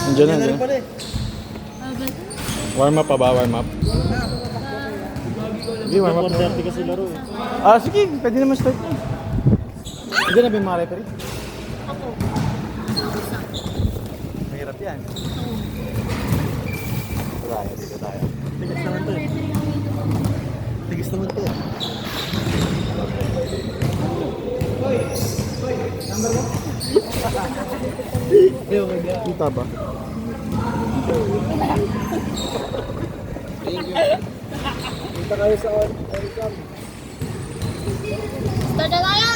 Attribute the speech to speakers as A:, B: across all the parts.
A: Nandiyan na, nandiyan na. Warm up pa ba? Warm up? Hindi, warm up.
B: 4:30 kasi laro eh.
A: Ah, sige. Pwede naman start na. Hindi na ba yung mga referee? Mahirap yan. Dito tayo.
B: Tigas naman to eh. Tigas naman to.
A: Number 1? Kita ba?
B: Kita kayo sa on-cam.
C: Start na tayo!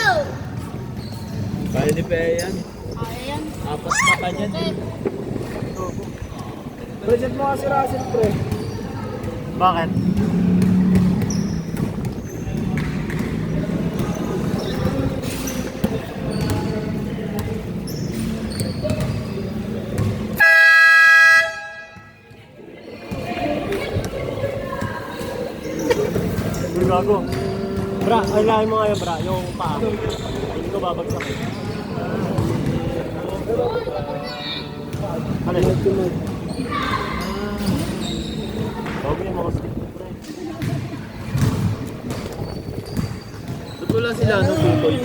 B: Kaya ni Pea yan.
C: Kaya yan.
B: Apat mata niyan eh. Present mo kasi Russell, pre.
A: Bakit?
B: Gago. Bra, alahin mo nga yun, bra. Yung paa. Hindi ko babagsak eh. Ano yun? Bago yung mga stick, pre. Ba't wala sila, no? Tutoy?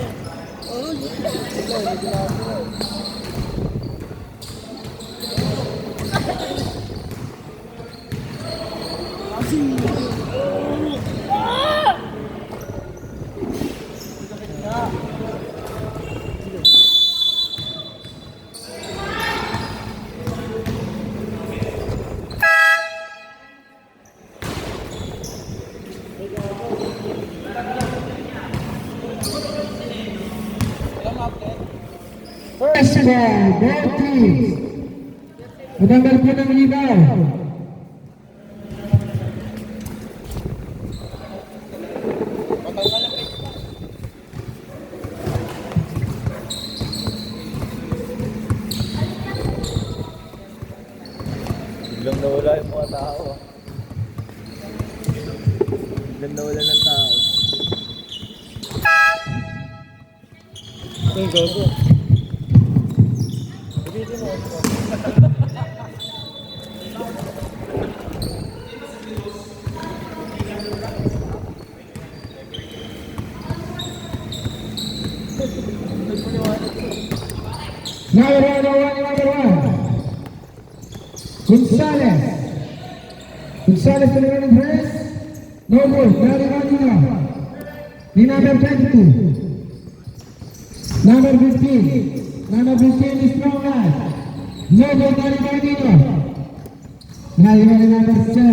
D: First ball, both teams. Matanggal po ng ligaw.
B: Biglang nawala yung mga tao. Biglang nawala ng tao. Ay, gago. Ulitin mo.
D: Number one. Gonzalez. Gonzalez to the running press. No ball. Gary Vanilla. The number 22. Number 15. Number 15 is strong lad. No ball. Gary Vanilla. Gary Vanilla number 7.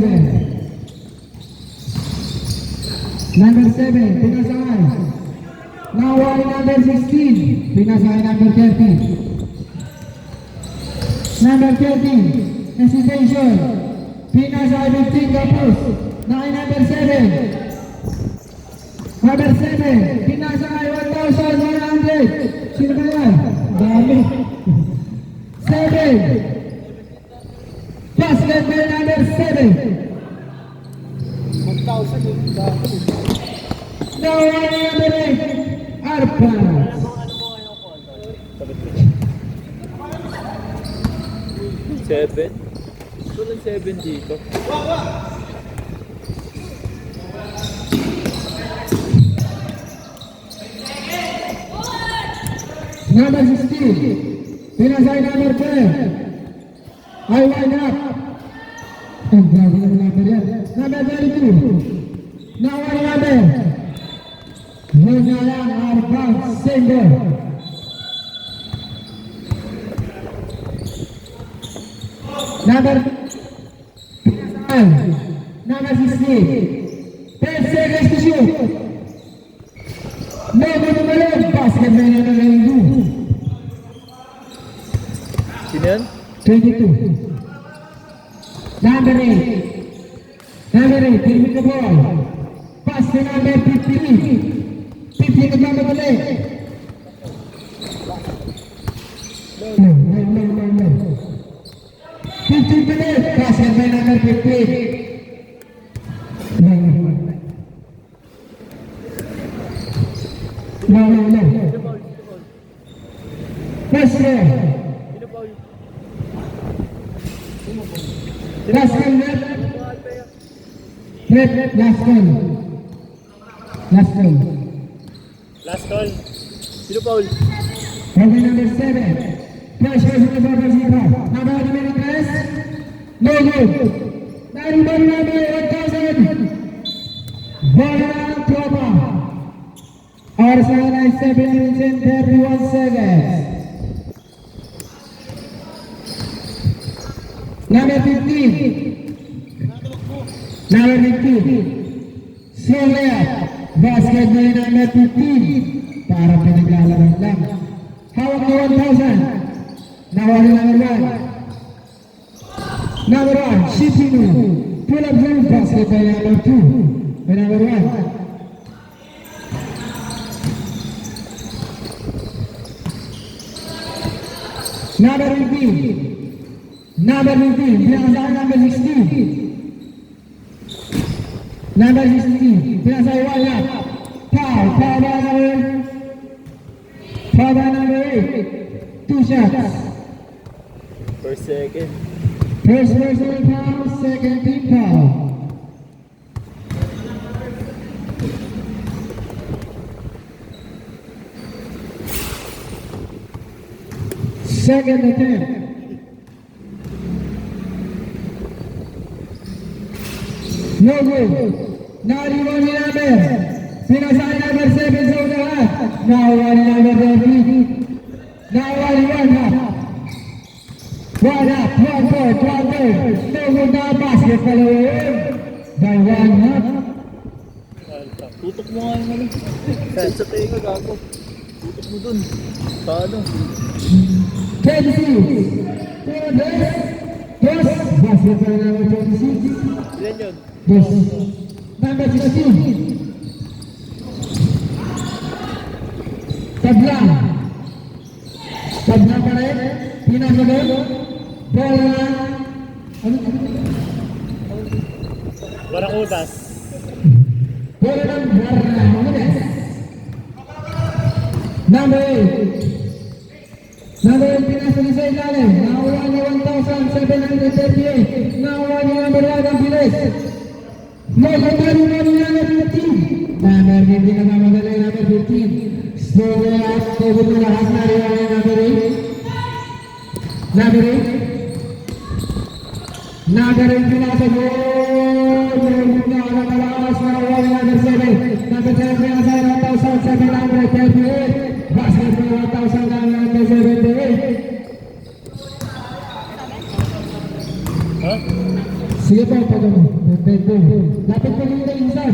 D: Number 7. Pinasakay. Now number 16. Pinasakay number 30. Number 13, hesitation. Pinasakay 15, tapos. Nakay number 7. Number 7, pinasakay 1,100. Sino ba yan? Dami. 7. Basket by number 7.
B: 1,000 yung dami.
D: Now number 8, Arpas.
B: 7? Walang 7 dito.
D: Number 16, pinasakay number 10. I wind up. Ang grabe ng number yan. Number 32. Now I number. Yun na lang, Arpas, single. Number 16. 10 seconds to shoot. No good to the basket na yun ang nalito.
B: Sino yan?
D: 22. Number 8. Number 8, give me the ball. Pass to number 15. 15 ka ba magaling? No. 15 minutes. Basket by number 15. No. First row. Last call, rep. Rep, last call. Last call.
B: Last call. Sino Paul?
D: Holding number 7. Flash version of number 0. Number number 3. No good. Number 1000. Bola Tropa. Arsenal 7 minutes and 31 seconds. Number 15. Number 15. Slow layup. Basket by number 15. Para pinaglalaban lang. Hawak na 1,000. Nawali number 1. Number 1, Shipinu. Pull up zone basket by number 2. By number 1. Number 15. Number 15. Pinasay number 16. Number 16. Pinasay wala. Foul. Foul by number 8. 2 shots.
B: First, second.
D: First personal foul, second team foul. Second attempt. No good. Nariwan ni number. Pinasay number 7 sa unahan. Nakuha ni number 13. Nakuha ni 1 half. 1 up, 1 third, 1 third. No good na basket pala yun. By 1 half.
B: Tutok mo nga yung ano. Saan sa tayo ka, gago? Tutok mo dun. Paano?
D: 26. Pero dos. Basket pala number 26.
B: Ilan yun?
D: Dos. Number 16. Tabla. Tabla pa rin. Pinagod. Bola.
B: Barakudas.
D: Bola ng Barracudas. Number 8. Number 8 pinasali sa ilalim. Nakuha niya 1,738. Nakuha niya number 1 ang bilis. Nagpapalo na niya number 15. Number 15 na mamadali number 15. Slowly out. Tubod na lahat na rin ang number 8. Number 8. Number 8 pinasagod. Nagpapalo na nakalakas. Nakuha niya number 7. Number 7 pinasali 1,738. Basket na 1,978.
B: Ha?
D: Sige po, pag ano. Lapit po yung inside.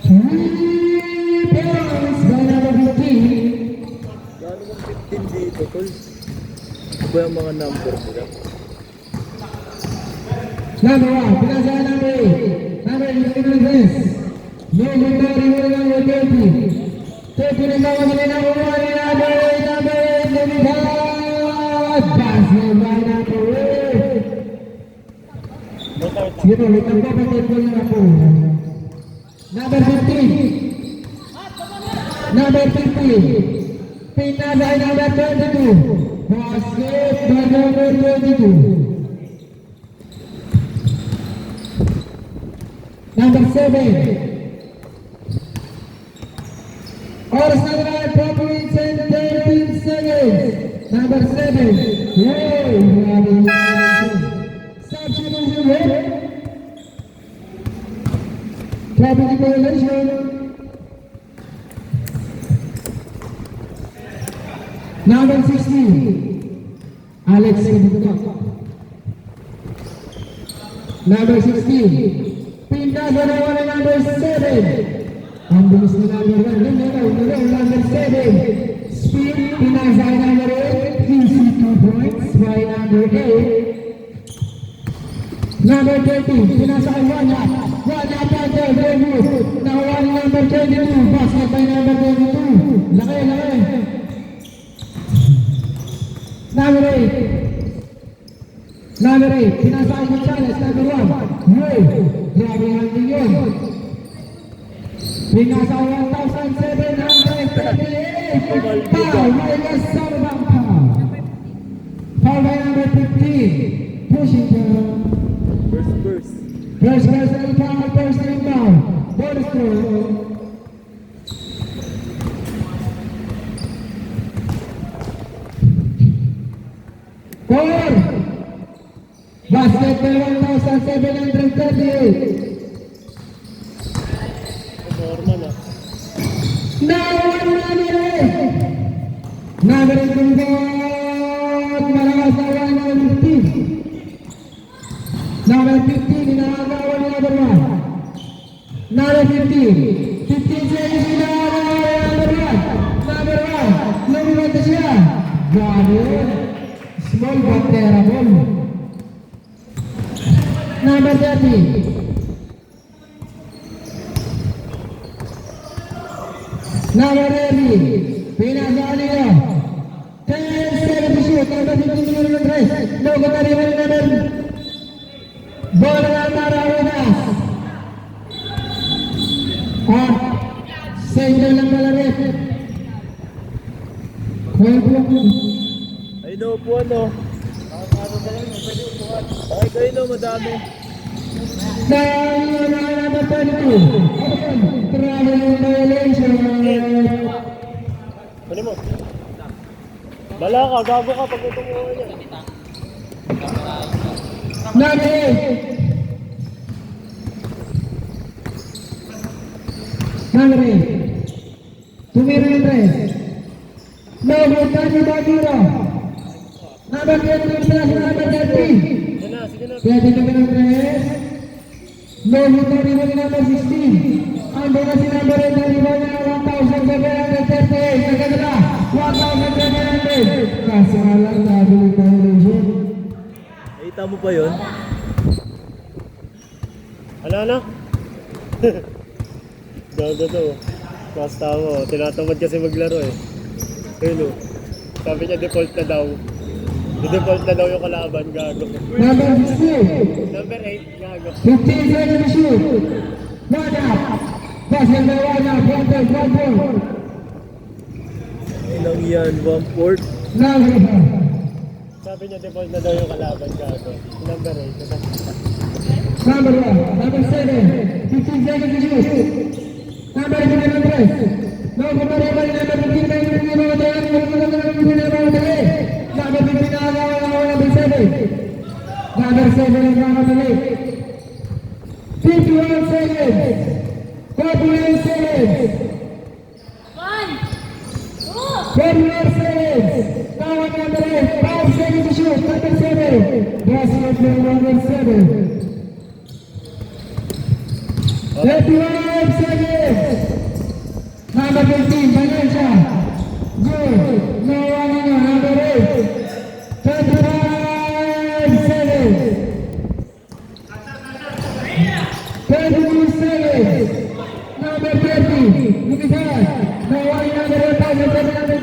D: 3 points by number 15.
B: Gano'n bang 15 dito, tol? Ano ba yung mga number nila?
D: Number 1, pinasa number 8. Number 8, no Lundari mo lang yung 30. 30 na naman nila na umali number 8, lumibad. Basket by number 8. Sige po, litang po, patay na po. Number 15. Number 15. Pinasa number 22. Basket by number 22. Number 7. Oras na naman 4 minutes and 13 seconds. Number 7. Hey, grabe yung substitution hit. Traffic violation. Number 16. Alex Kibito. Number 16. Pintas na naman ang number 7. Ang bilis na number 1. Number 7. Speed. Pintas ang number 8. Easy 2 points by number 8. Number 13. Pintas ang 1 up. 1 up and there. Very good. Now one number 22. Basket by number 22. Laki. Number 8. Number 8, pinasay ni Charles, number 1. Hey, grabe ang yun. Pinasay 1,738. Foul, minus 7 ang foul. Foul by number 15. Pushing down.
B: First.
D: First personal foul, first inbound. Bonus throw. Four. Basket by 1,738.
B: Normal ah.
D: Now one number 8. Number 8 malakas na 115. Number 15 inaagawan ni number 1. Number 15. 15 seconds inaagawan ni number 1. Lumipat na siya. Gano'n. Small but terrible. Number 30. Number 30. Pinasaan niya. 10 seconds to shoot. Number 15 number 3. No, kumariwa ni number. Bola para Unas. At single lang malamit.
B: Ay no po ano. Ay kayo no, madami.
D: Dahil na number 22. Traveling violation.
B: Ano mo? Bala ka, gago ka pag ito mo niya.
D: Number 8. Number 8. Tumira ng 3. No, Tani Badura. Number 10 plus number 13.
B: Sige na.
D: Pwede kami ng 3. No, Tani Badura number 16. Ando na si number 8 na riba niya 1,738. Nagkagala 1,700. Kaso nga lang, nabili violation.
B: Nakita mo pa yun? Ano? Gago to. Basta mo. Tinatamad kasi maglaro eh. Ayun o. Sabi niya default na daw. Default na daw yung kalaban. Gago.
D: Number 16.
B: Number 8. Gago.
D: 15 seconds to shoot. One up. Basket by one up. One point.
B: Ilang yan? 1/4?
D: Number 4.
B: Sabi niya default na daw yung kalaban. Gago. Number 8.
D: Number 1. Number 7. 15 seconds to shoot. Number 3. No, kumari ba number 15 na yung mga tayo? Number 15 na number 7. Number 7 ang nakakabalik. 51 seconds. 49 seconds. 41 seconds. Now on number 8. 5 seconds to shoot. Number 7. Basket by number 7. 35 seconds. Number 15, Valencia. Good. No one in number 8. 25 seconds. 22 seconds. Number 30, Lumitan. No one in number 8, number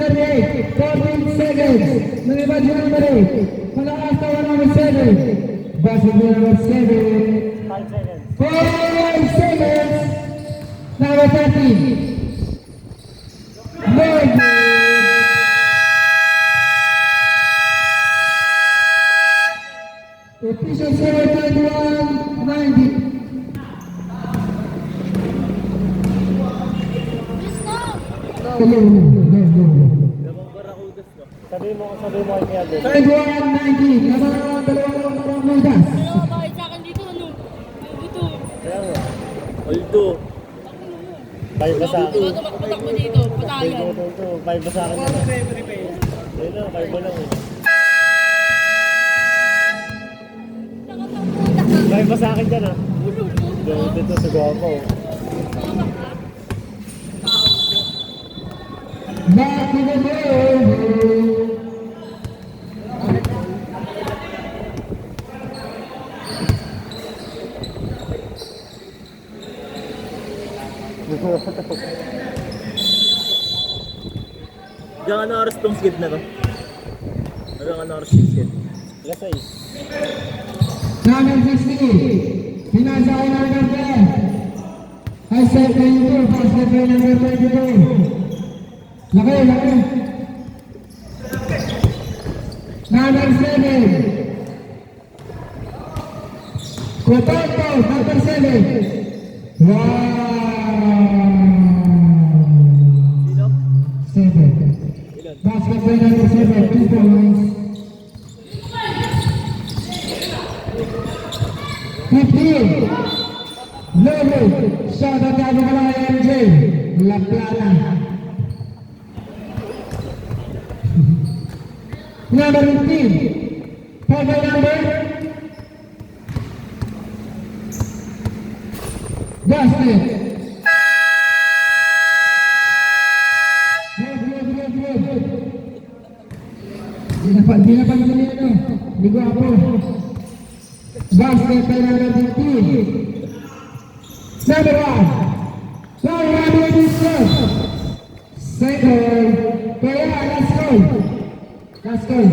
D: 38. 14 seconds. Lumitan yung number 8. Malakas na number 7. Basket by number 7.
B: 5 seconds.
D: 5 seconds. Number 30. No good. Official 7.190. No.
B: Lamang Barracudas no? Sabi mo kay Kuya Ben.
D: 7.190. Naman dalawang Barracudas.
C: Dalawa bakit sa akin dito, ano? Dito.
B: Kaya nga. Although. 5 ba sa akin?
C: Dito, magpatakbo dito. Patayan.
B: Ito. 5 ba sa akin? Ayun lang, 5 ba lang eh. 5 ba sa akin dyan ah? Dito sa guwapo.
D: Back to the goal.
B: Diyan ano oras tong skid na to? Hanggang ano oras yung skid? Alas 6.
D: Number 60. Pinasa ko number 10. I said 22. Basket by number 22. Laki. Number 7. Kototo, number 7. Wow! 7. Basket by number 7. 2 points. 15. Lolo. Shot at Abu Kalaya MJ. La Plata. Number 15. Foul by number. Basket. Di na pagdali ano. Di ko ako. Basket by number 15. Number 1. Foul number 15. Second. Kaya last goal. Last goal.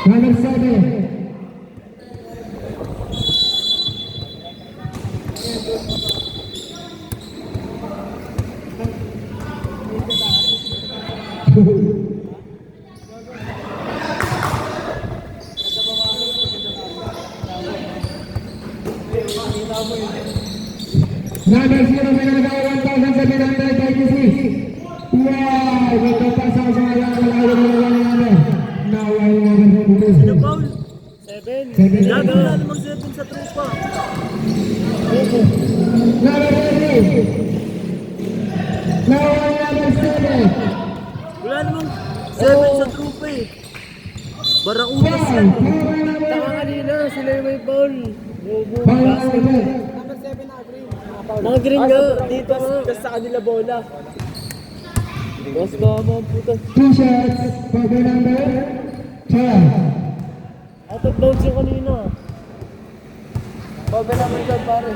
D: Number 7. Number 0 menangkan 1,736. Wow, berpasang sama yang lalu. Nawal
B: Sino foul? 7. Laban na namang 7 sa tropa.
D: Number 3. Nawal number 7.
B: Wala namang 7 sa tropa eh. Baraunas yan. Taka kanina, sila yung may foul. Bobo, basket. Mga green ka, dito ka sa kanila bola. Boss ka mga puta.
D: 2 shots for the number 12.
B: Out of bounds yung kanina. Baba naman dyan pare.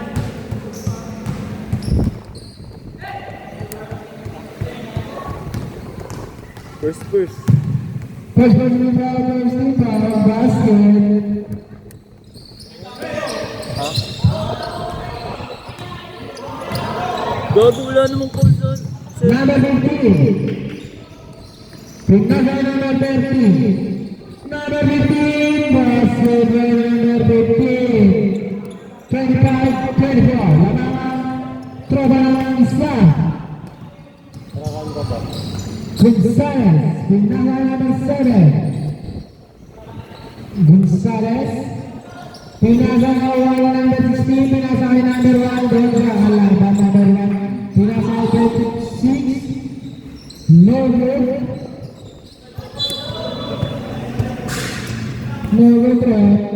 B: First.
D: First person in the first foul basket.
B: Gago, wala namang call doon.
D: Number 15. Pinagay number 30. Number 15. Basket by number 15. 25-24. Labangan. Tropa ng isa. Gonzales. Pinagay number 7. Gonzales. Pinagay number 16. Pinasakay number 1. Doon sa halaban number 1. Pinasakay 26. No good. No good threat.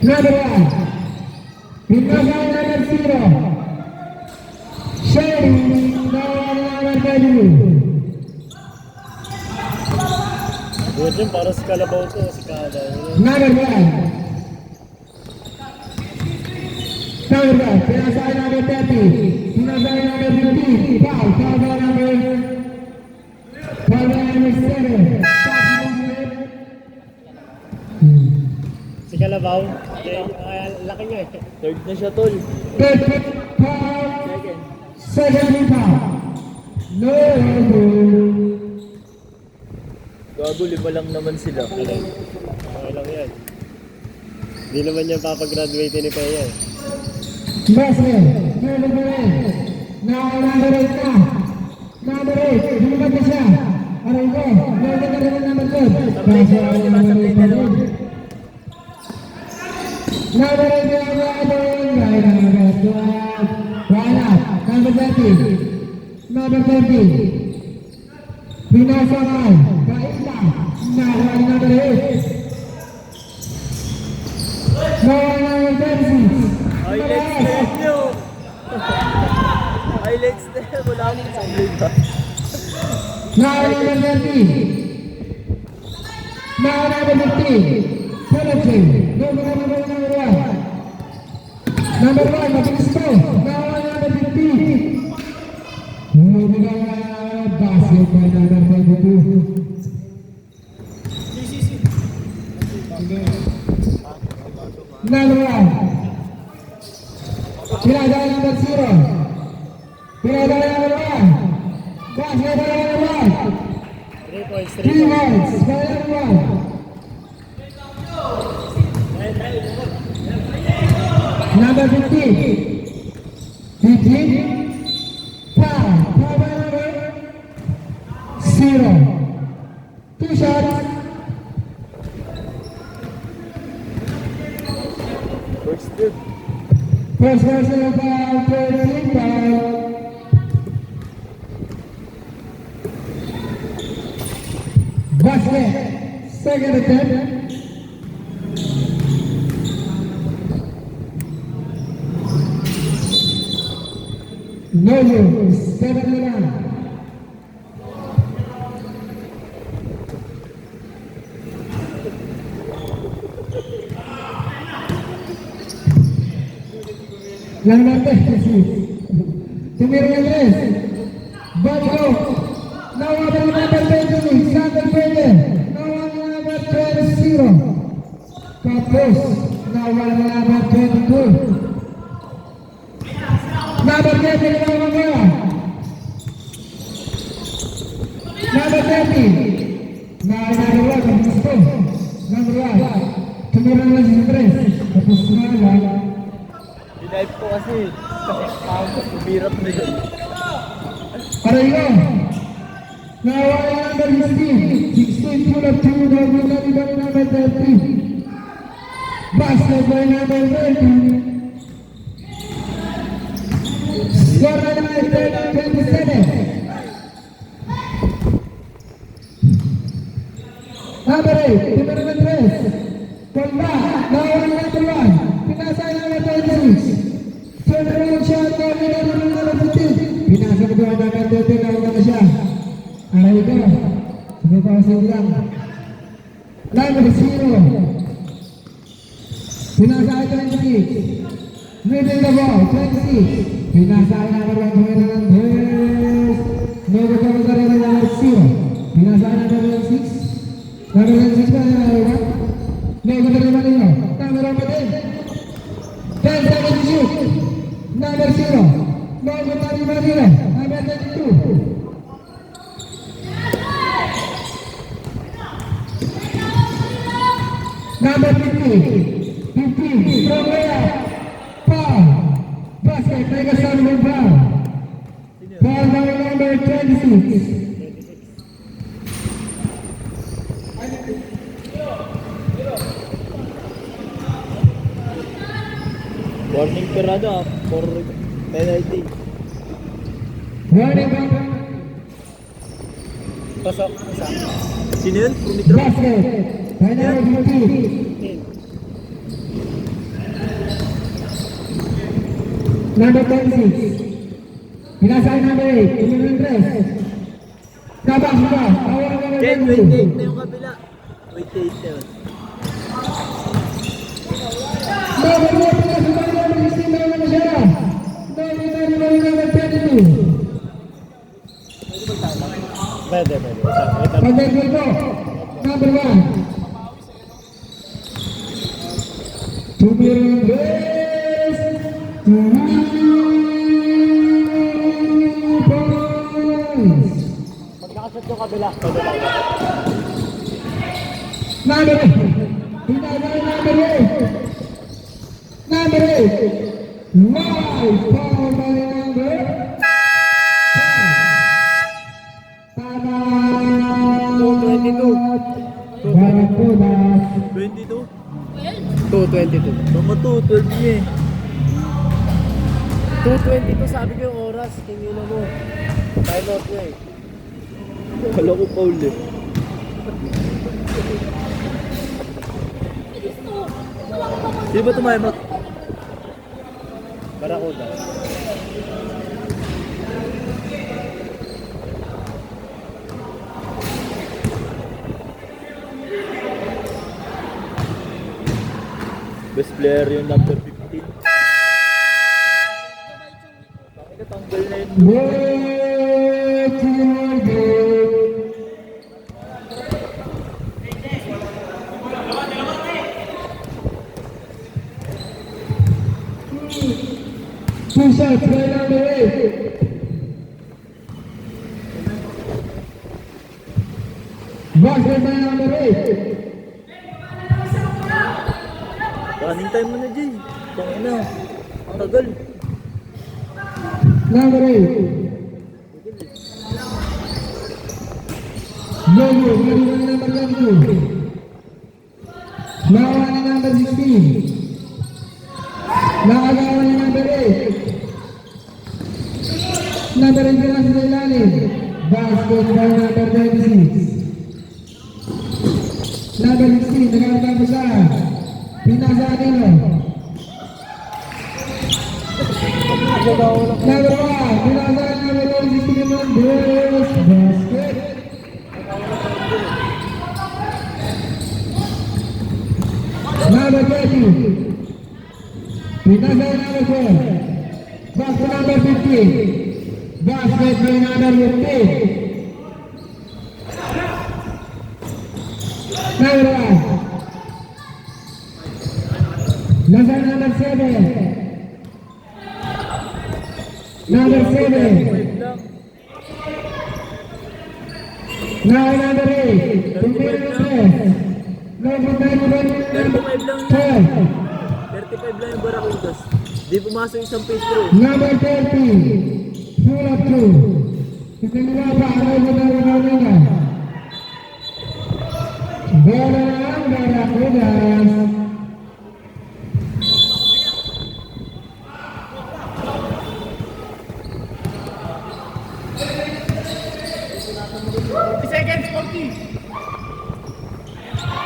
D: Number 1. Pinagay number 0. Sherry. Number 32.
B: Buhat yun, para sa kalabaw to, si Kada.
D: Number 1. Number 1. Pinasakay number 30. Pinasakay number 15. Foul. Foul by number 7.
B: Si Kalabaw, laki niya eh. Third na siya tol.
D: Third foul. Second foul. No good.
B: Gago, 5 lang naman sila. Okay lang yan. Hindi naman yan papagraduate ni Peya eh.
D: Basket. Number 8. Now number 8 na. Number 8. Bumabag na siya. Aray ko. Number na rin number 2. Number 8 na number 12. Wala. Number 30. Number 30. Pinasakay. Bait lang. Nakuha ni number 8. Nakuha ni number 36.
B: Highlights na yun nyo! Highlights na yun! Wala akong isang liga.
D: Now number 30. Now number 15. Penalty. Number 1. Number 1, mabilis to. Now number 15. Moving on, basket by number 22. Number 1. Pinagay number 0. Pinadala number 1. Basket by number 1.
B: 3 points, 3
D: 3
B: points.
D: points by number 1. Number 15. 15. Foul. Foul by number 0. 2 shots. First personal foul, 13 foul. Basket. Second attempt. No use. 7-1. Number 36. Tumira Andres. Bago. Nawala number 20. Sander Pwede. Nawala number 20. Tapos. Nawala number 22. Number 20. Nawala. Number 30. Nawala gusto. Number 1. Tumira Andres. Tapos nawala.
A: Live ko kasi birap na yun.
D: Araylo. Nawala number 16. 16 full of 2. Nawala number 30. Basket by number 20. Score by number 27. Number 8. Number 3. Kolba. Nawala number 1. Pinasa number 26. Turnaround shot by number 15. Pinasa ko doon number 20. Nawala na siya. Araylo. Sumapasin lang. Number 0. Pinasa ay 26. Middle the ball, 26. Pinasa ay number 1 Hernandez. Nuevo comentario de number 0. Pinasa ay number 6. Number 6 pa na number 1. Nuevo comentario de number 10. 10 seconds to shoot. Number 0. Nuevo comentario de number 22. Number 15. 15, strong layup, foul, basket, take a shot with foul. Foul by number 26.
A: Warning perado for penalty.
D: Warning back,
B: Pasok. Isa.
A: Sino yun? Pumitro?
D: basket, by number 15. Number 26. Pinasay number 8, Emilio Andres. Kabak sudah, awal number 22.
A: 28 na yung kabila. 28 na yun.
D: Number 4, pinasay number 16, number na siya. Number 22.
B: Pwede.
D: Pagdating ko, number 1. Emilio Andres. 2 points.
B: Pag nakasot yung kabila.
D: Number 8. Pinagay number 8. Number 8. Live foul by number 5. Tama.
B: 22.
D: Barakudas.
A: 22?
B: 2:22.
A: Mga 2, 12 niya eh.
B: 2:22 sabi ko yung oras. Tingin mo. Time out niya eh.
A: Kala ko foul eh. Di ba tumayamak?
B: Barakuda.
A: Best player yung number 15. Bakit tanggal na yun?
D: Way to good. Two shots by number 8. Basket by number 8.
A: Running time mo na, Jay. Tangina. Ang tagal.
D: Number 8. Logo, number 22. Lawan ni number 16. Nakagawa ni number 8. Number 8 na sa ilalim. Basket by number 26. Number 16, nagkakaroon po siya. Pinasa Aquino. Number 1, pinasa number 16 naman. Bulls basket. Number 20. Pinasa number 4. Basket number 15. Basket by number 15. Number 1. Nasa number 7. Number 7. Now number 8. Tumira ng press. Number
A: 35 lang
D: 12.
A: yan. 35 lang yung Barracudas. Di pumasok isang free throw.
D: Number 30. Full of 2. Itinila pa ang kanina. Bola ng Barracudas.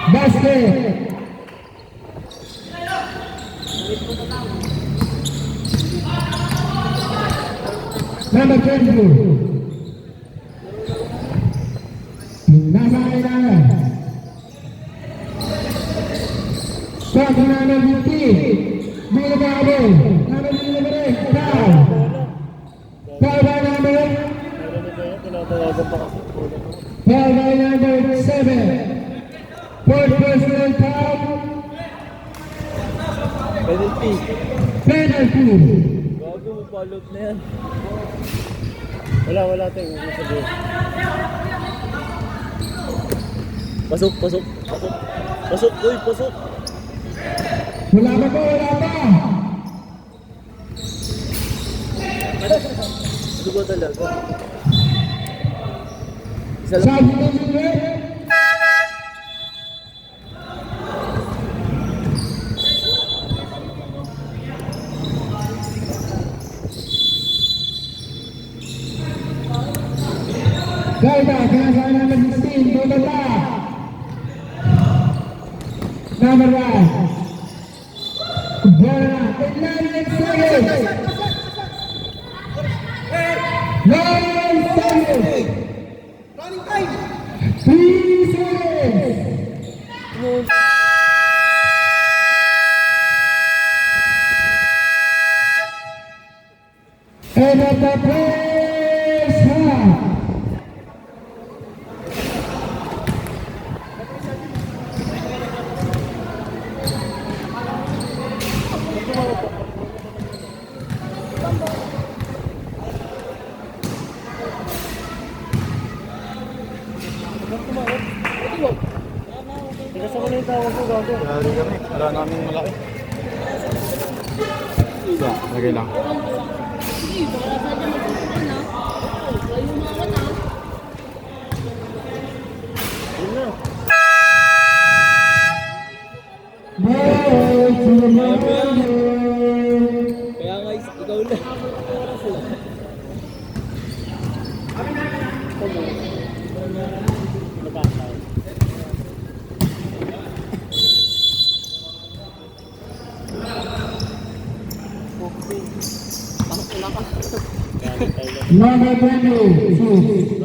D: Basket. Number 22. Nasa kailangan. Shot number 15. Bola ba ako? Number 11. Foul. Foul by number 8.
B: Tinatawagan pa kasi.
D: Foul by number 7. Fourth personal foul.
A: Penalty.
D: Penalty.
A: Gago, follow up na yan.
B: Wala tayo. Huwag mo sabihin.
A: Pasok. Pasok, uy, pasok.
D: Wala pa po, wala pa.
A: Ano ba talaga? Isa lang.
D: Sabi ko sila. Kaida, kinasama number 16, total pa. Number 1. Bola, 11 seconds. 9 seconds. 3 seconds. And at the first half.
B: Tigas ako na yung tawag ko, gago.
A: Lari kami. Wala namin malaki. Lagay lang.
C: Sige, baka nasa dyan magpupunta na. Kayo umangat ha.
B: Yun na.
D: Ball to the ball.
A: Kaya nga, ikaw lang.
B: Nabasa.
D: Number 22.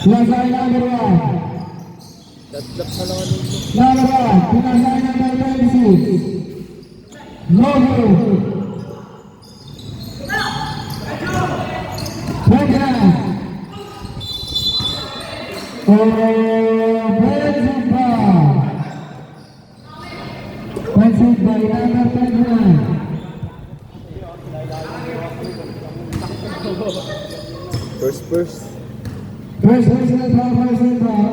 D: Pinasay number 1.
A: Datlap na lang ano ito.
D: Number 1. Pinasay number 26. Logo. Pagkas. Offensive foul. Offensive by number 29.
A: First.
D: First personal foul, personal foul.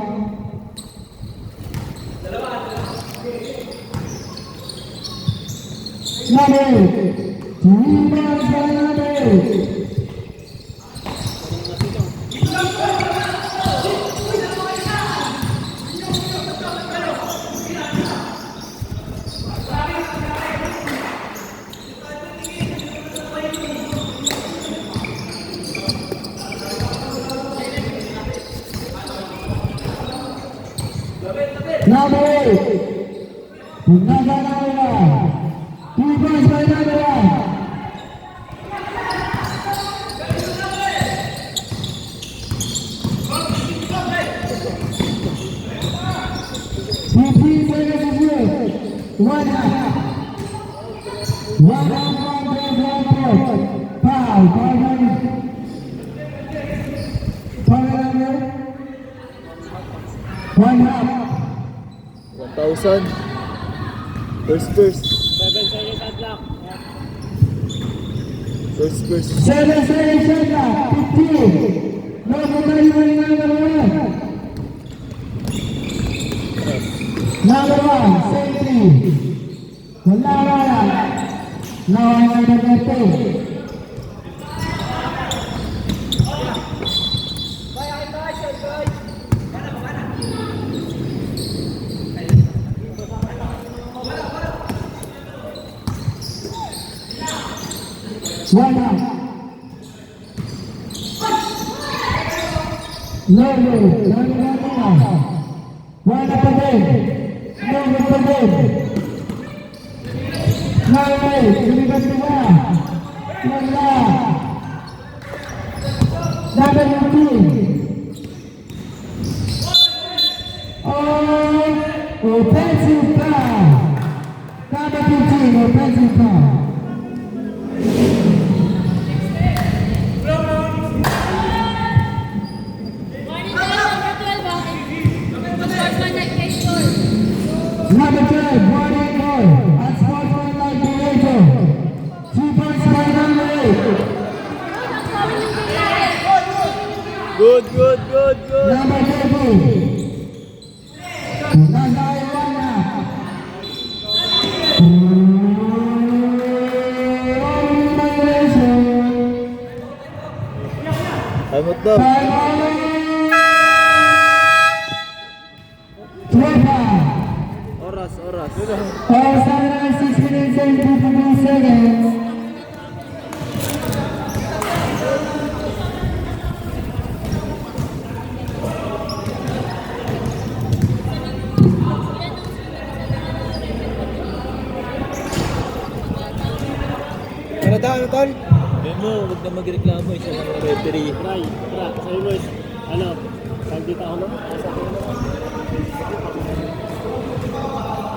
D: Number 8. 3 points by number 8. Number 8. Another number 1. 2 points by number 1. One half. One half, one point. Foul. One half.
A: 1,000. First.
B: 7 seconds at lock.
A: First.
D: 7 seconds shot clock. 15. No more running number 1. Number 1, safety. Wala. Now I'm going to get one out. No. One up again. No up again. Lumipas dua. Wala. Number 15. Offensive foul. Number 15, offensive foul. Number 12, warning goal. Unsportsmanlike behavior. 2 points by number 8.
A: Good.
D: Number 30. Nasa Iwana.
A: Time out daw. Oras.
D: All 6 minutes and 52 seconds.
A: Ano tol? Yan mo, huwag na magreklamo. Isa lang ang referee.
B: Try. Sa'yo boys. Ano? Sandita ako na?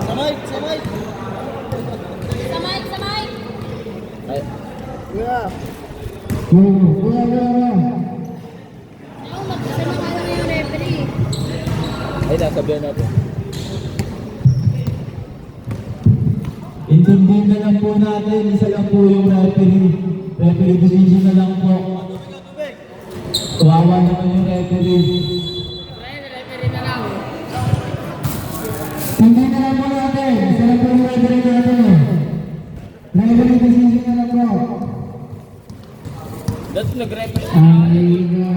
A: Samay!
C: Samay!
A: Ay. Yeah.
D: Kuya.
C: Ayaw, magkasama ka lang yung referee.
A: Ay, nasabihan natin.
D: Intindihin na lang po natin, isa lang po yung referee. Referee division na lang po. Kawawa naman yung referee.
C: Referee na lang.
D: Hindi na lang po natin, isa lang po yung referee natin. Referee division na lang po.
A: That's nag-referee.
D: Ay na.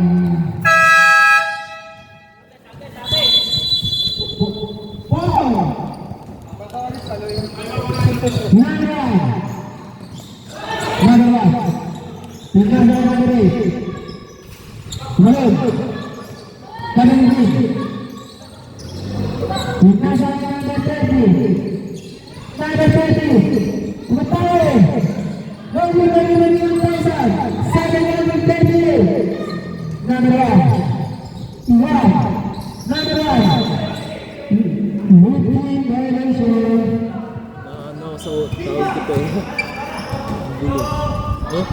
A: Ano, so, tawag ko eh. Ang gulo. Eh?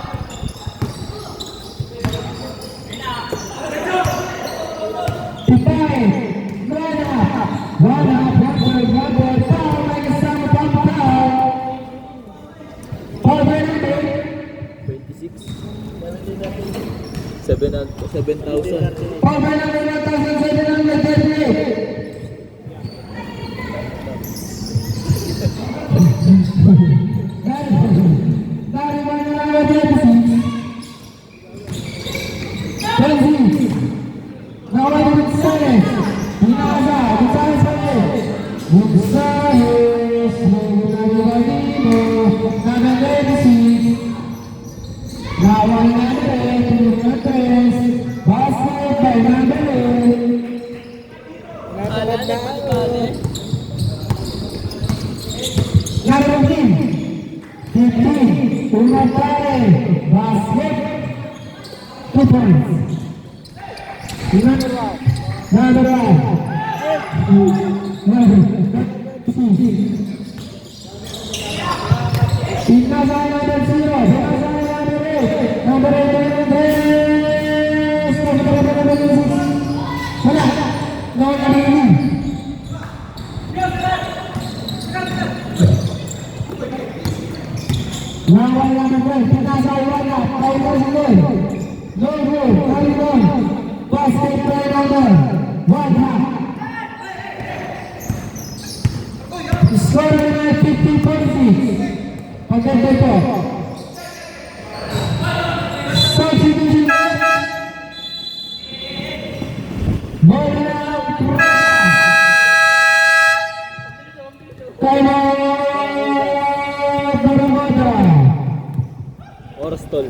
A: 7,000.
D: Over number 1,738. Number one. Inazay number 0. Inazay number 8. Number 8 number 3. Wala. No number 1. Nawal number 12. Inazay wala. Tayo sa goal. No goal. Carry on. Basket play number 1 half. Score na 50-46. Pagkakita ito. Substitution. Ball na time out. Barangada.
A: Oras tol.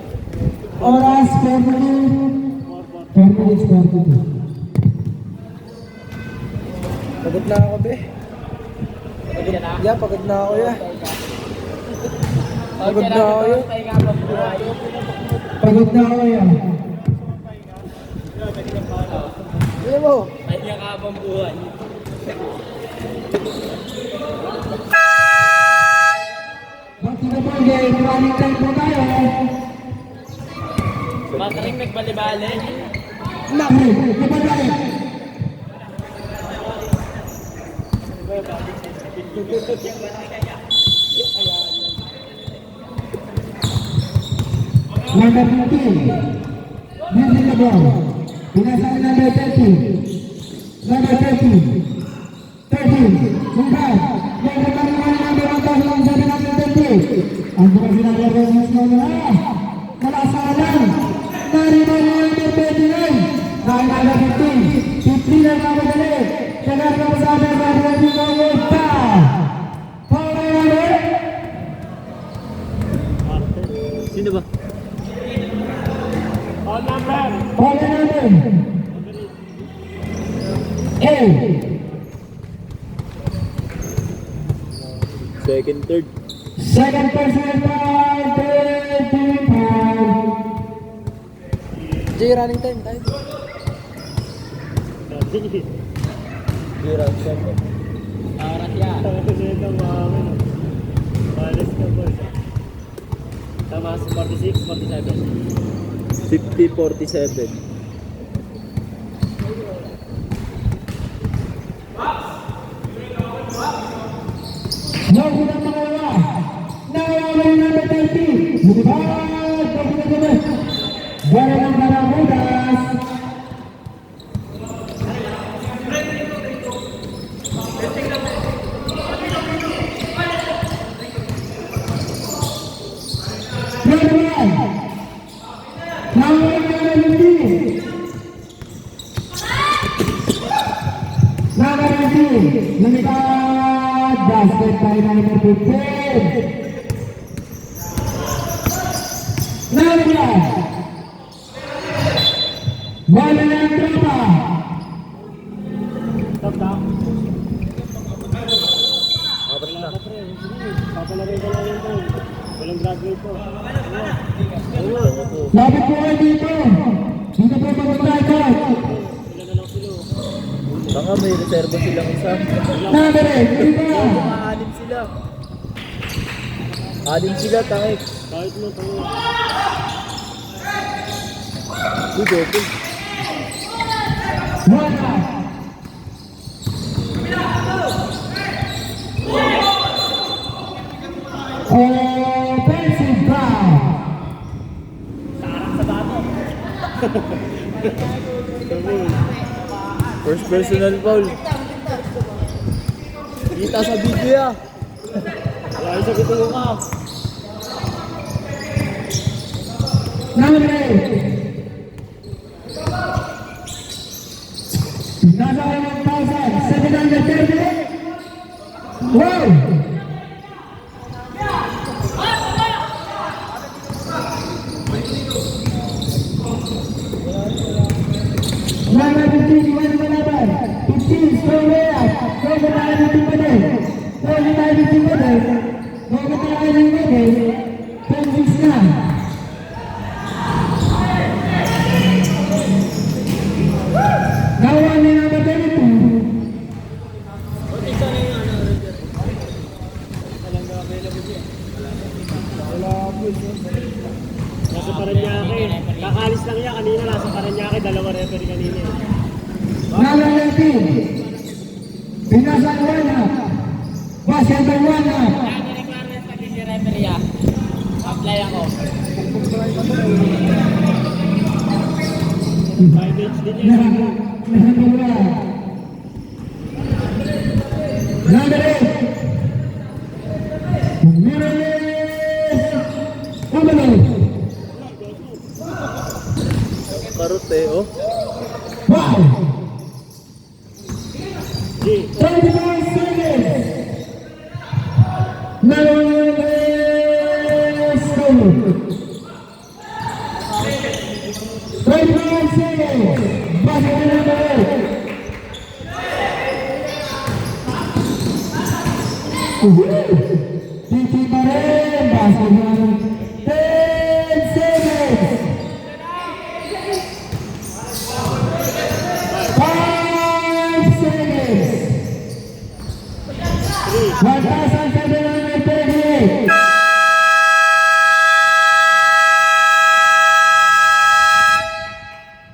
D: Oras 42. 42.
B: Pagod na ako, be. Pagod na ako, ya. Pagod na ako, ya.
D: Pagod na ako yan.
B: Alam mo.
A: Pahinga ka habang buhay.
D: Back to the ball game. Running time po tayo.
A: Mataring nagbali-bali.
D: Nakri. Napagalik. Number 15. Busy the ball. Pinasang number 30. Number 30. 13. Sungkat. Yang kembali number 1,730. Ang bukas number 1,730. Kalasanan. Dari number 29. Dari number 15. 15 dan number 8. Jangan bersama dengan Bimawota.
A: Sino ba?
B: All number.
A: Second, third.
D: Second person by 35.
B: J, running time tayo.
A: Zero, seven.
B: Oras yan. Balis ka, boy. Tama sa 46, 47.
A: 50-47.
D: No, unang pangalawa. Nawawala number 30. Lumipad. Bola ng Baramudas. Number 1. Nawawala number 15. Number 19. Lumipad. Basket by number 15. Number 1. Bola ng tropa.
B: Stop down.
A: Apat na.
B: Papalagay ko lang yun, boy. Walang graduate ko.
D: Sabi po kayo dito. Hindi po mag-strike.
B: Sila na lang sila.
A: Baka may reserva silang isa.
D: Number 8. Iba.
A: Anim sila. Anim sila, tangik.
B: Kahit mo, tango.
A: Double.
D: Wala. Offensive foul.
A: First personal foul. Kita sa video ah.
B: Wala sa bitulo ka.
D: Number 8. Nasa 1,730. Wow! Number 15, Iwan Malaban. 15, strong way up. Strong na tayo ng timbadel. Strong na tayo ng timbadel. Strong na tayo ng timbadel. 10-6 na. Nawan ni number 22.
B: Nasa Paranaque. Kakalis lang niya kanina. Nasa Paranaque. Dalawa referee kanina.
D: Number 19. Pinasan 1 up. Basketball 1 up.
C: Apply ako.
B: Private din yan.
D: Number 8.
A: Karot eh, oh.
D: Wow!
B: G.
D: 35 seconds! Let's go! 35 seconds! Basket number 8! Titi pa rin! Basket number 10 seconds! 5 seconds! 1,738!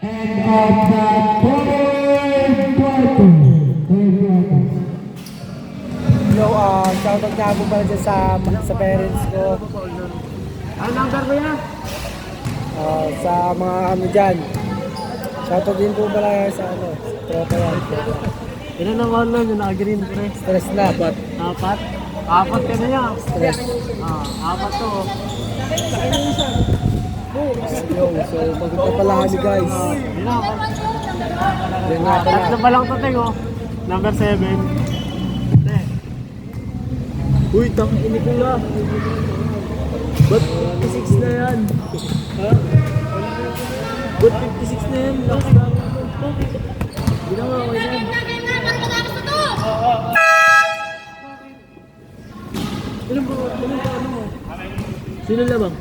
D: End of the third quarter.
B: Hello, shoutout nga po pala dyan sa parents ko. Ano number mo yan? Sa mga ano dyan. Shoutout din po pala sa ano, tropa yan. Ilan naman lang yung naka-green pre? Stress na. Apat? Apat ka na yan. Stress. Apat to. Yo, so maganda pala kami guys. Yan nga pala. Tatlo pa lang to, Tego. Number 7.
A: Uy, tangin ko lang. Ba't 56 na yan? Ha? Ba't 56 na yan? Last na. Ginawa ko yan. Ano ba ano mo? Sino lamang?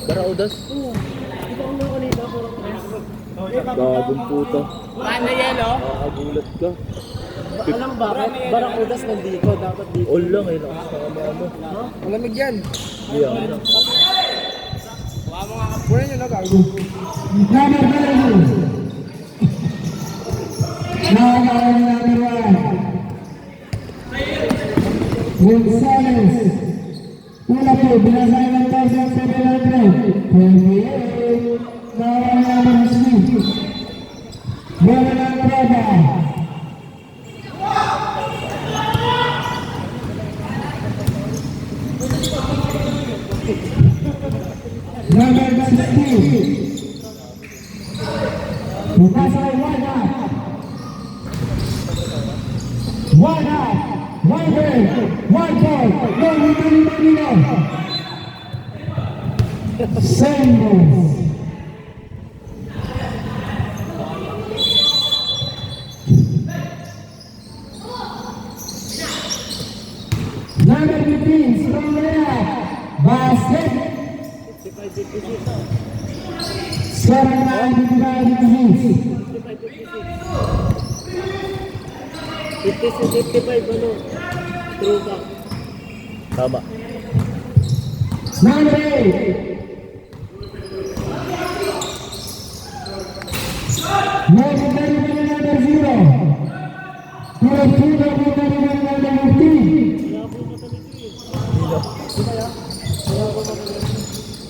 A: Baraudas? Oo. Ito ang mga kanina ko. Babong puto.
C: Paano yelo?
A: Nakakagulat ka.
B: Alam bakit? Baraudas nandito. Dapat dito.
A: All lang eh. Nakasama mo.
B: Malamig yan.
A: Yeah.
B: Pura nyo na gago.
D: Number 30. Number 1. Gonzales. Una po, binasahin ng 1,700. 28. Nawala naman Smith. Bola ng Roda. Number 16. Bukasay 1 up. 1 up. 1 break. 1 ball. No, no. Singles. Number 15, strong layup. Basket. Sekarang naik di bawah di sini.
B: 55 ano? True back.
A: Tama.
D: Number 8. Number 0. Number 15.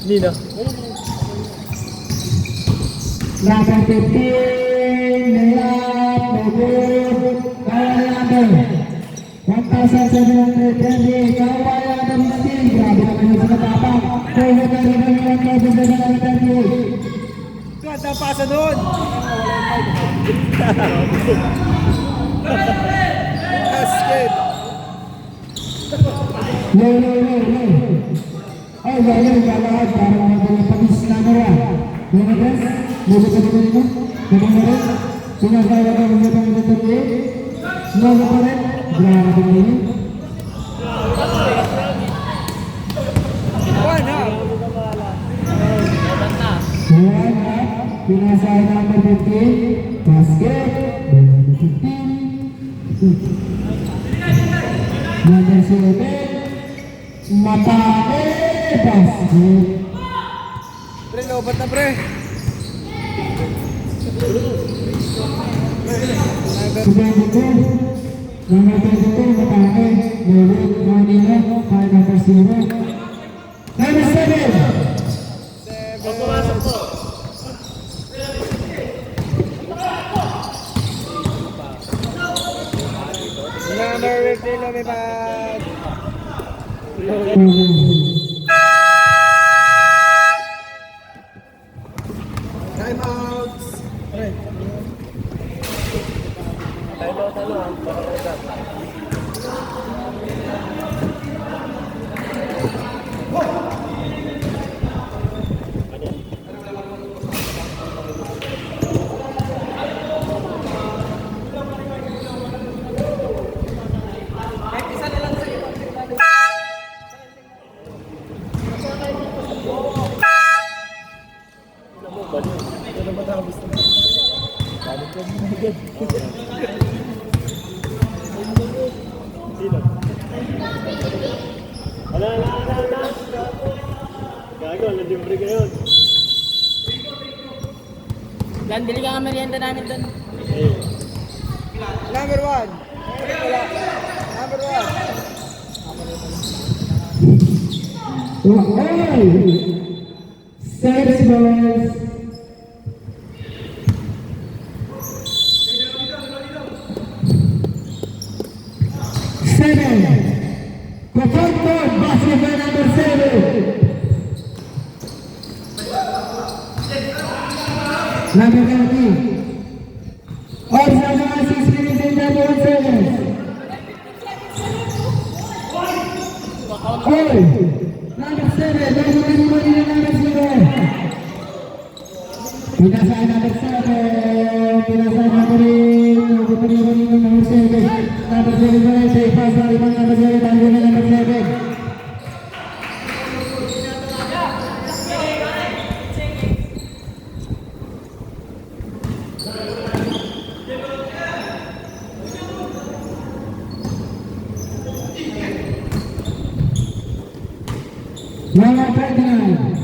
A: Nina.
D: Number 15, layup, no good. Kawhi Leonard. 1,720. Kawhi Leonard still. Grabe naman yung sinatapang. Forward na rin ang 1,720.
B: Ganda pasa doon. Basket.
D: Low. Ay, gano'n, galahad. Parang magaling pag-is na nawa. Yung address, lugo pa dito nito. Naging na rin. Sinasaya ka mga pang ito niya. Lugo pa rin. Grabe na yun.
B: One half.
D: One half. Pinasaya number 15. Basket. Number 15. Number 7. Matake. Basket.
B: Pre, lobat na pre.
D: Number 22, matake. Mawid, Manila, 5 number 0. Number 7.
B: Number 15, lumipad. Time out. Pre.
C: Dan, bili ka nga merienda namin doon.
B: Number 1. Wala. Number 1.
D: Okay. 6 balls. Seven. Kokonto, basketball number 7. Number 30. Observation 6 minutes and 31 seconds. Oi. Number 7. Number 0. Pinasaan number 7. Pinasaan number 8. Number 7. Number 7. Take pass dari number 7. Tanggungan number 7. Number 29.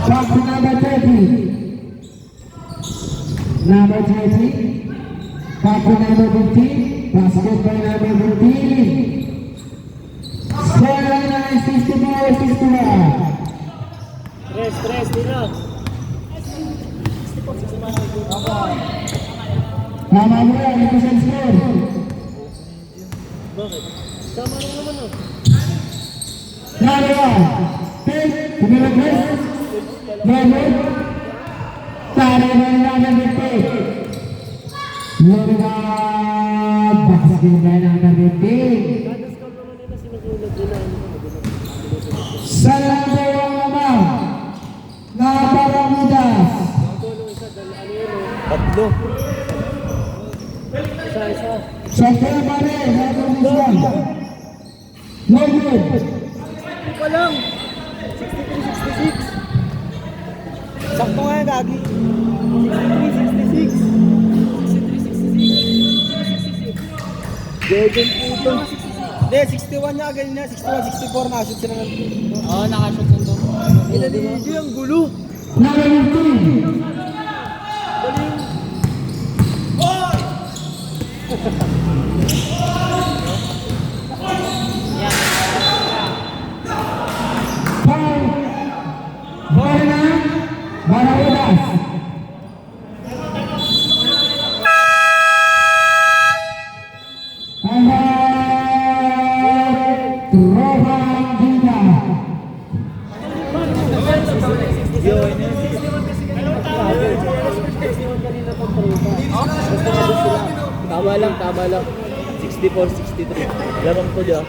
D: Back to number 30. Number 30. Back to number 15. Basket by number 15. Score line 64-61.
A: Stress, Tino.
D: Tama mo yan, ito sa score.
A: Bakit? Tama rin naman oh.
D: Number 1. Take, tumira press. Number. Tara na number 15. Lorena, basket by number 15.
A: Kada scout naman nila sinusulat nila.
D: Sa number 1 naman, Naparamudas.
A: Tatlo. Isa.
D: Sa February, Naparamudas. No good.
A: Pa lang. 63-66.
B: Sakto nga yan, Gagi.
A: 63-66. Gagan po ito.
B: Hindi, 61 niya, ganyan na. 61, 64, nakashoot sila ng...
C: Oo, nakashoot yun doon.
A: Ina ni DJ ang gulo.
D: Number 15.
A: Galing.
D: Foul. Foul na. Diaz. And Rohan Gina.
A: Yo, ano yun? Tama lang. 64, 63. Larong ko dyan.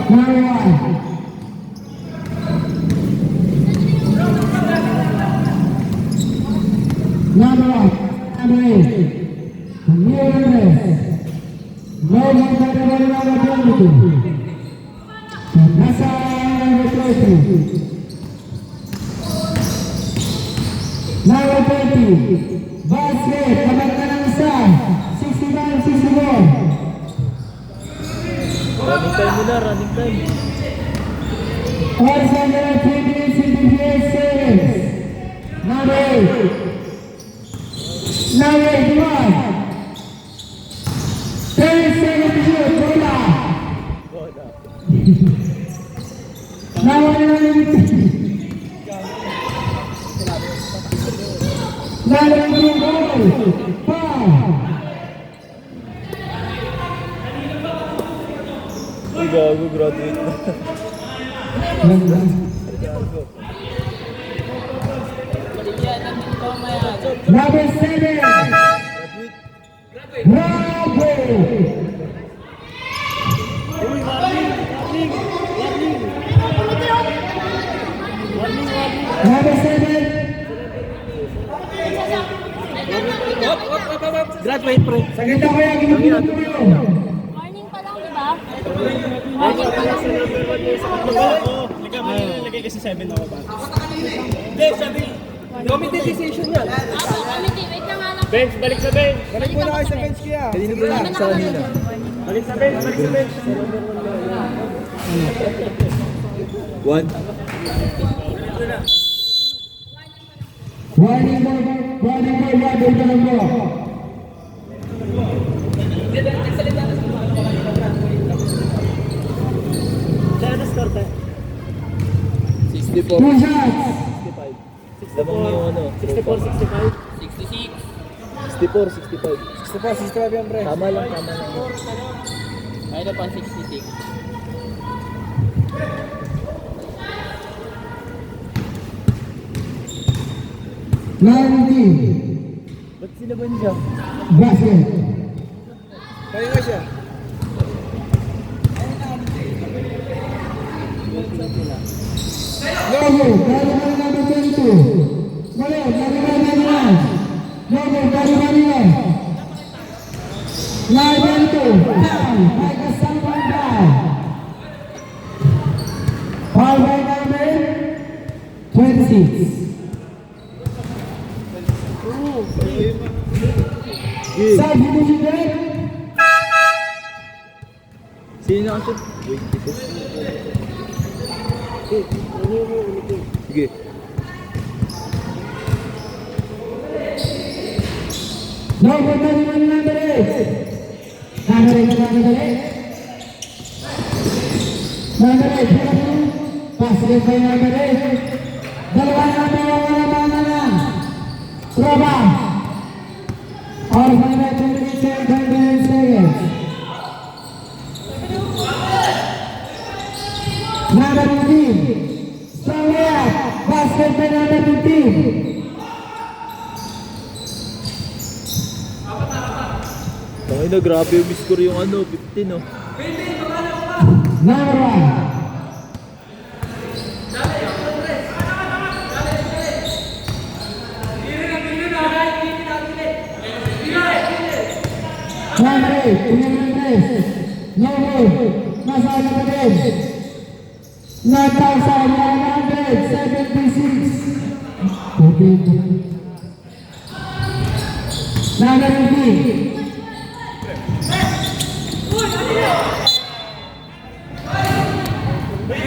D: Marian. Number 8, New Andres. Logan Category number 22. Nasa number 20. Number 20. Basket, kapat na ng isa. 69-64.
A: Running time muna, running time.
D: Odds under 3 minutes and 58 seconds. Number 8. Number 81. 10 seconds to shoot. Bola. Number 19. Number 2 goal. 5.
A: Uy, gago, graduate na.
D: Number 7. Bravo. Number 7.
A: Graduate, pre.
D: Sa ganda ko yan, ginugulo ko yun.
C: Morning pa lang, di ba? Morning pa lang.
A: Lagay kasi 7 ako ba? Hindi, sabi. Committee decision yan.
C: Ako, committee. Wait lang nga lang.
A: Bench, balik sa bench.
B: Balik muna kayo sa bench kaya.
A: Kanino ba lang sa kanina? Balik sa bench, balik sa bench. 1.
D: Warning ball, wabol ka lang mo.
A: Kaya na score tayo? 64.
D: 2 shots.
A: 65. Lamang yung ano? 64, 65? 66. 64, 65.
B: 64, 65 yan, pre.
A: Tama lang.
C: Ayun pa, 66.
A: Ba't sila ba niya?
D: Basket.
B: Kaya nga siya.
D: Logo, Garibay number 22. Mali, Garibay number 1. Logo, Garibay number 22. Foul, by Kasaluan foul. Foul by number 26. Substitution break.
A: Sino nakashoot? Wait, ito. Sige.
D: Logo, Garibay number 8. Number 8. Number 8. Basket by number 8. Dalawa na lang. Troba. Or 5 seconds. Number 15. Strong layup. Basket by number 15.
A: Tangin na, grabe yung score yung ano, 15 oh.
D: Number 1. Number 8, no good. Nasa kapatid. 9,176. Okay. Number 15.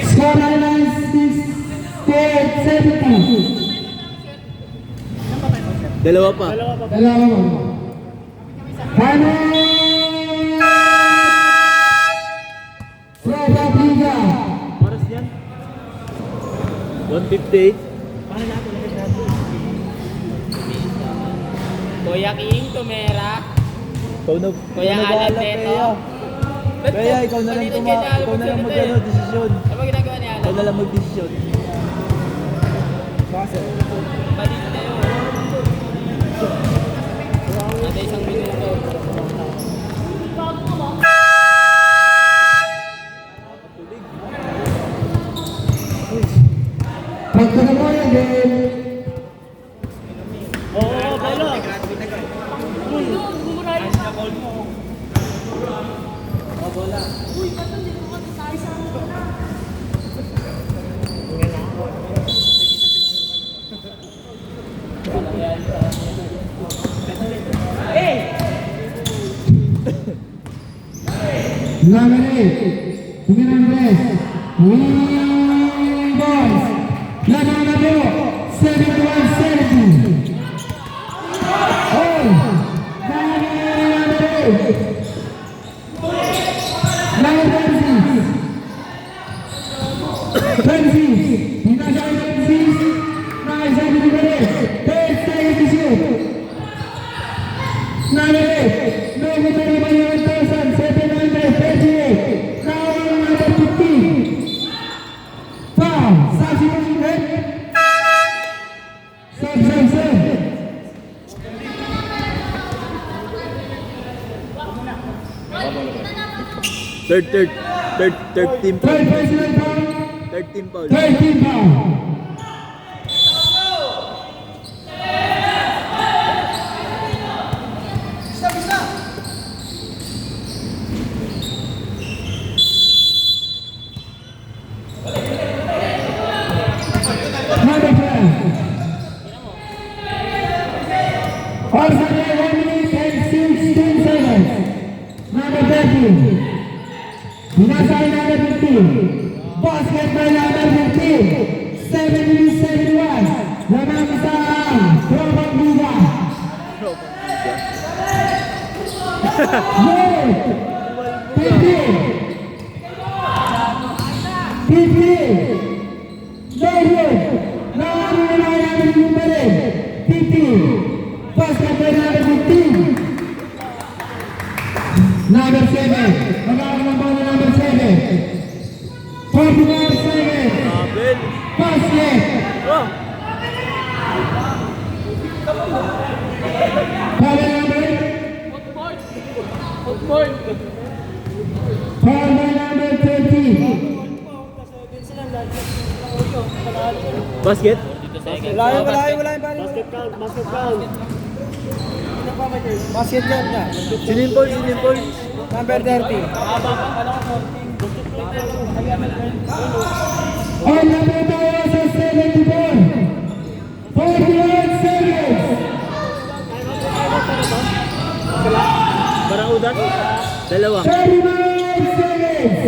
D: Score 996 70.
A: Dalawa pa.
D: Dalawa mo. Final! Florida Liga.
A: Oras yan? 1:58.
C: Kuya King, tumera.
A: Ikaw na.
C: Kuya Alan Neto.
A: Kaya ikaw na lang ikaw na lang mag-ano, desisyon.
C: Ano ba ginagawa ni
A: Ikaw
C: Alan?
A: na lang mag-desisyon.
C: Balik na yun. Ada isang minuto.
D: Pagkana mo yung game.
A: Oo, bala.
D: Number 8, Fernandez, winning balls. La number 71-70. Oh, number 8. Number 26. Pinasal 26. Nasa Fernandez. 10 shoot. Number 8. Number 31,738. Now number 15. Foul. Substitution head. Sub.
A: Third team foul.
D: Third personal foul.
A: Third team foul.
D: 13 foul. Number 12. Also 1 minute and 16 seconds. Number 13. Minasay number 15. Basket by number 15. 70-71. Lamang isang Tropang Liga. Move. 15. 15. David. Number 15. Basket by number 15. Number 7. Magkakaroon ba ng number 7? 49 seconds.
A: Abel.
D: Basket.
A: Oh.
D: Foul number. Foul by number 30.
A: Basket.
B: Wala yung basket count. Basket count na.
A: Sinimpol.
B: Number 30.
D: On number tayo sa 74. 41 seconds.
A: Parang udan. Dalawa.
D: 39 seconds.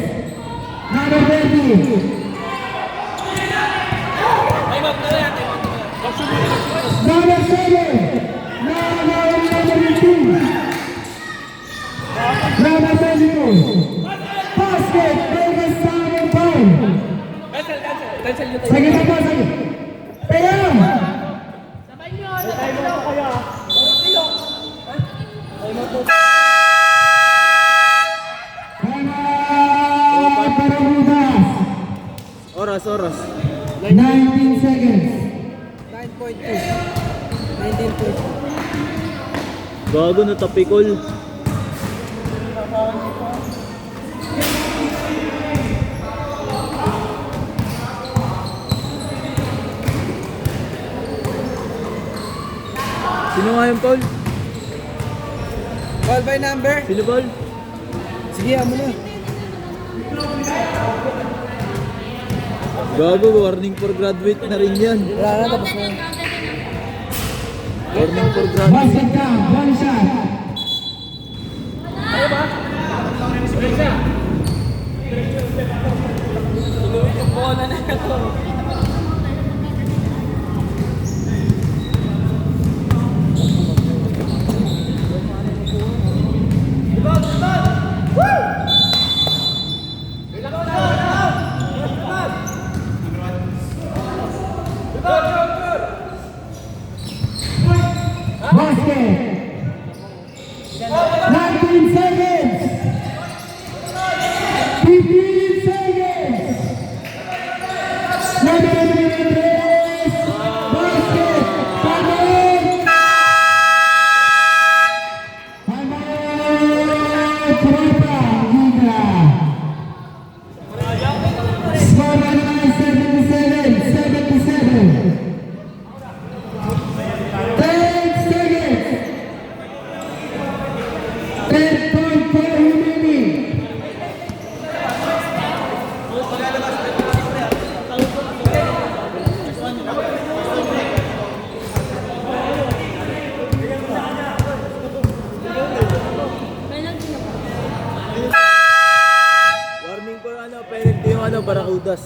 D: Number 30. Number 7. Number 15. Number 22. Basket. Vegas Summer Foul. Sige na po, sige. Payam.
A: Oras.
D: 19 seconds.
B: 9.2. 19.2.
A: Gago na tapikol. Sino nga yung Paul?
B: Call by number.
A: Sino Paul?
B: Sige, amo na.
A: Gago, warning for graduate na rin yan.
B: Wala na, tapos na.
A: Warning for graduate.
D: Basket count. One shot. 15 seconds. Number 3, basket. Pagod. Tropa, Liga. Score naman 77. 10 seconds. 10.4 remaining.
C: Penalty na po.
A: Warning for ano, penalty yung ano, Barracudas.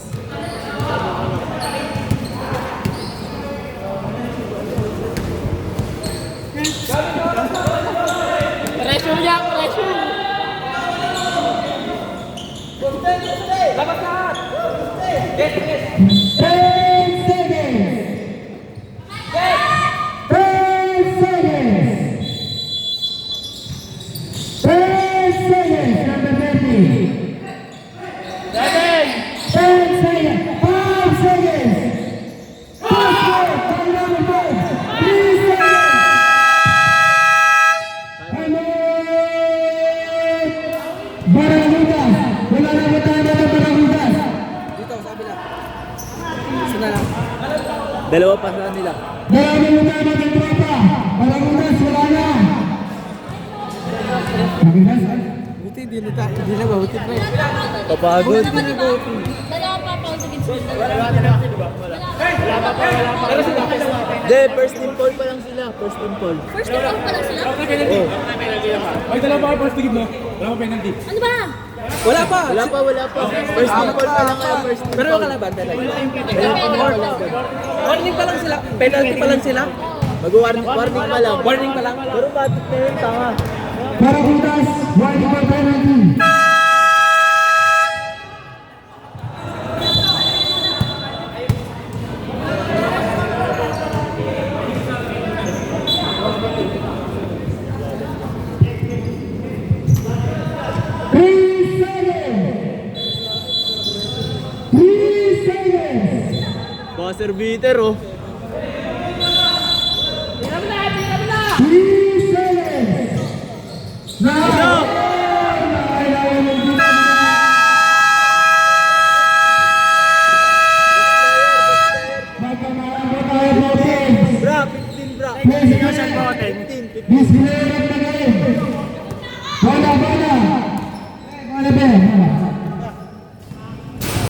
C: Pressure niya, pressure.
D: 10 seconds. 10 seconds. 10 seconds. Number 30. 10 seconds. 5 seconds. 4 seconds. Number 5. 3 seconds. Barracudas. Wala na ba tayo ng Barracudas?
B: Dito, sabi lang. Isa na lang.
A: Dalawa pa sa nila.
D: Marami mo tayo ng tropa. Barracudas, wala na.
B: Buti, di na ba? Buti pa eh.
A: Papagod.
C: Dalawa pa pa sa gitna.
A: Hindi, first team call pa lang sila. First team call.
C: First of all pa lang sila.
A: Oh.
E: Ay, dalawa pa first tigid mo. Wala pa penalty.
C: Ano ba?
B: Wala pa.
A: Wala pa. First team call pa lang kaya first team
B: Pero
A: call.
B: kalaban talaga.
C: Penalty.
B: Warning pa lang sila. Penalty pa lang sila.
A: Mag-warning pa lang.
B: Warning pa lang.
A: Pero batik na yun, tanga.
D: Barracudas, warning for penalty. Three seconds. 3 seconds.
A: Buzzer beater, oh.
D: 3 seconds. Now.
A: Bra, 15, bra.
D: This